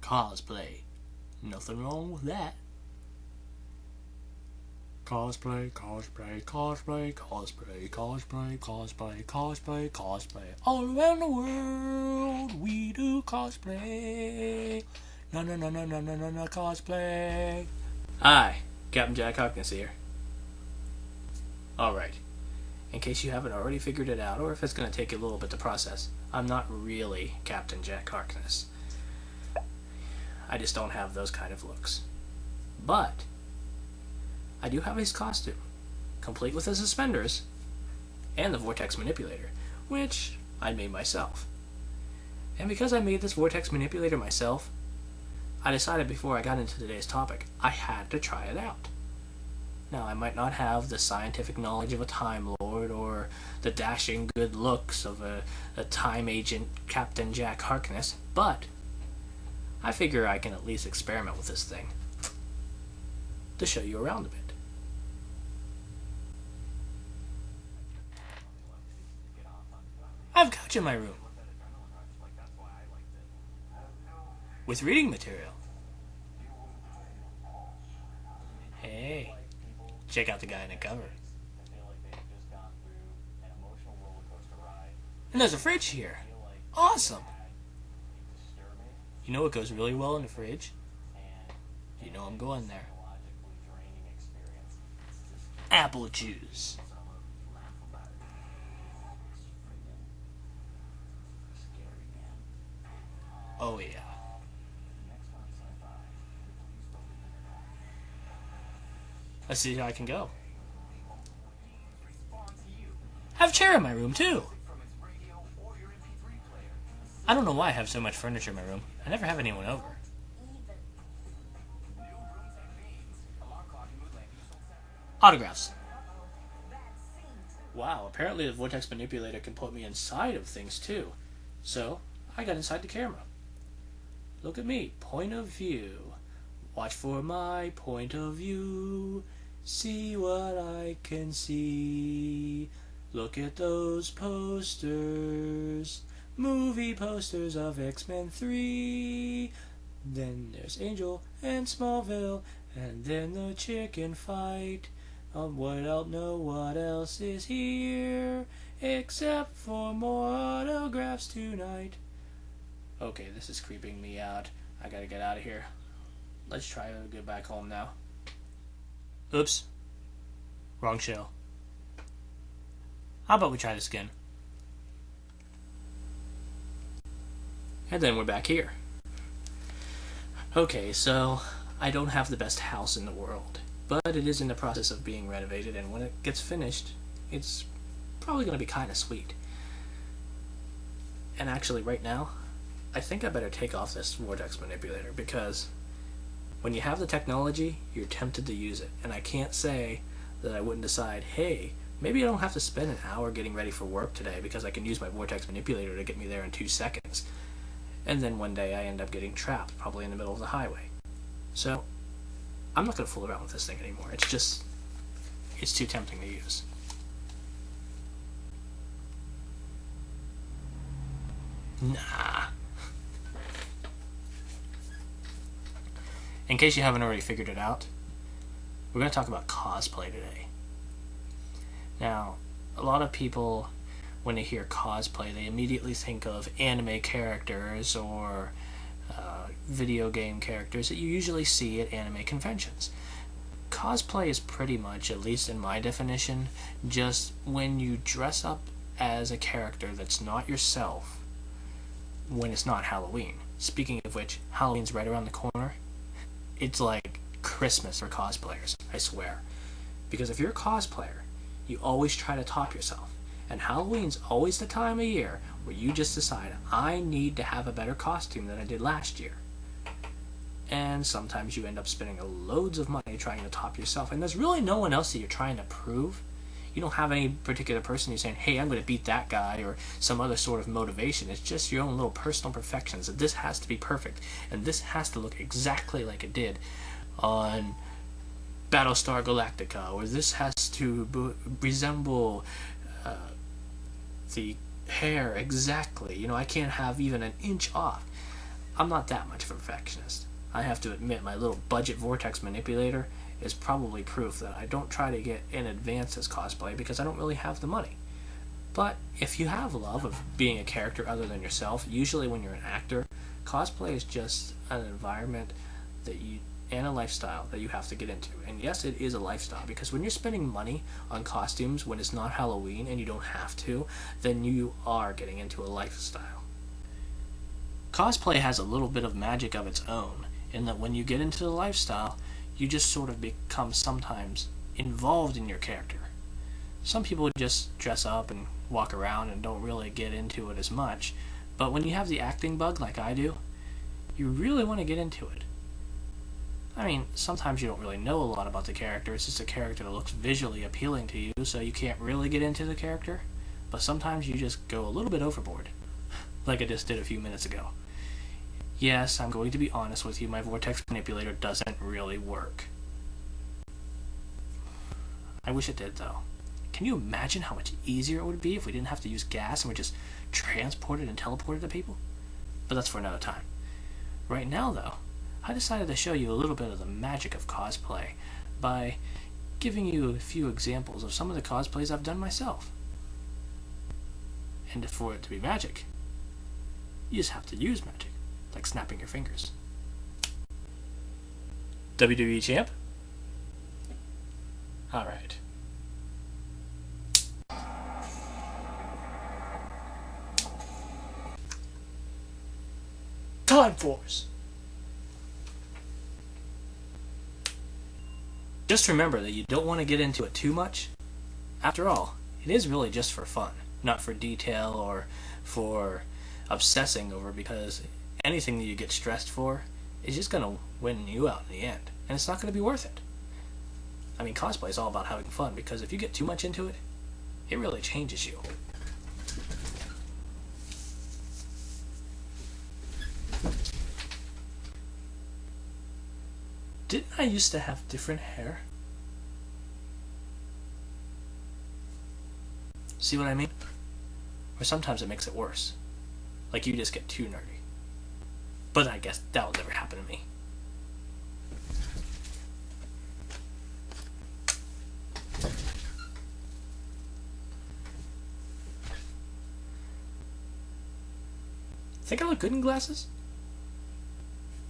Cosplay. Nothing wrong with that. Cosplay, cosplay, cosplay, cosplay, cosplay, cosplay, cosplay, cosplay. All around the world, we do cosplay. No, no, no, no, no, no, no, no, cosplay. Hi, Captain Jack Harkness here. Alright, in case you haven't already figured it out, or if it's going to take you a little bit to process, I'm not really Captain Jack Harkness. I just don't have those kind of looks. But I do have his costume, complete with his suspenders, and the vortex manipulator, which I made myself. And because I made this vortex manipulator myself, I decided before I got into today's topic, I had to try it out. Now, I might not have the scientific knowledge of a Time Lord, or the dashing good looks of a time agent Captain Jack Harkness, but I figure I can at least experiment with this thing to show you around a bit. I have a couch in my room with reading material. Hey, check out the guy in the cover. And there's a fridge here. Awesome. You know what goes really well in the fridge? You know I'm going there. Apple juice. Oh yeah. Let's see how I can go. I have a chair in my room too. I don't know why I have so much furniture in my room. I never have anyone over. Autographs. Wow, apparently the vortex manipulator can put me inside of things too. So, I got inside the camera. Look at me, point of view. Watch for my point of view. See what I can see. Look at those posters. Movie posters of X-Men 3. Then there's Angel and Smallville. And then the chicken fight. What else is here? Except for more autographs tonight. Okay, this is creeping me out. I gotta get out of here. Let's try to get back home now. Oops. Wrong show. How about we try this again? And then we're back here. Okay, so I don't have the best house in the world, but it is in the process of being renovated, and when it gets finished, it's probably going to be kind of sweet. And actually, right now, I think I better take off this vortex manipulator, because when you have the technology, you're tempted to use it. And I can't say that I wouldn't decide, hey, maybe I don't have to spend an hour getting ready for work today because I can use my vortex manipulator to get me there in 2 seconds. And then one day I end up getting trapped, probably in the middle of the highway. So, I'm not going to fool around with this thing anymore. It's too tempting to use. Nah. In case you haven't already figured it out, we're going to talk about cosplay today. Now, a lot of people, when they hear cosplay, they immediately think of anime characters or video game characters that you usually see at anime conventions. Cosplay is pretty much, at least in my definition, just when you dress up as a character that's not yourself when it's not Halloween. Speaking of which, Halloween's right around the corner. It's like Christmas for cosplayers, I swear. Because if you're a cosplayer, you always try to top yourself. And Halloween's always the time of year where you just decide, I need to have a better costume than I did last year. And sometimes you end up spending loads of money trying to top yourself. And there's really no one else that you're trying to prove. You don't have any particular person you're saying, hey, I'm going to beat that guy, or some other sort of motivation. It's just your own little personal perfections. That this has to be perfect. And this has to look exactly like it did on Battlestar Galactica. Or this has to resemble the hair exactly. You know, I can't have even an inch off. I'm not that much of a perfectionist. I have to admit, my little budget vortex manipulator is probably proof that I don't try to get in advance as cosplay because I don't really have the money. But if you have love of being a character other than yourself, usually when you're an actor, cosplay is just an environment that you and a lifestyle that you have to get into. And yes, it is a lifestyle, because when you're spending money on costumes when it's not Halloween and you don't have to, then you are getting into a lifestyle. Cosplay has a little bit of magic of its own, in that when you get into the lifestyle, you just sort of become sometimes involved in your character. Some people just dress up and walk around and don't really get into it as much, but when you have the acting bug like I do, you really want to get into it. I mean, sometimes you don't really know a lot about the character, it's just a character that looks visually appealing to you, so you can't really get into the character, but sometimes you just go a little bit overboard, like I just did a few minutes ago. Yes, I'm going to be honest with you, my vortex manipulator doesn't really work. I wish it did, though. Can you imagine how much easier it would be if we didn't have to use gas and we just transported and teleported to people? But that's for another time. Right now, though, I decided to show you a little bit of the magic of cosplay by giving you a few examples of some of the cosplays I've done myself. And for it to be magic, you just have to use magic, like snapping your fingers. WWE champ? Alright. Time Force! Just remember that you don't want to get into it too much. After all, it is really just for fun, not for detail or for obsessing over, because anything that you get stressed for is just going to win you out in the end, and it's not going to be worth it. I mean, cosplay is all about having fun, because if you get too much into it, it really changes you. Didn't I used to have different hair? See what I mean? Or sometimes it makes it worse. Like you just get too nerdy. But I guess that will never happen to me. Think I look good in glasses?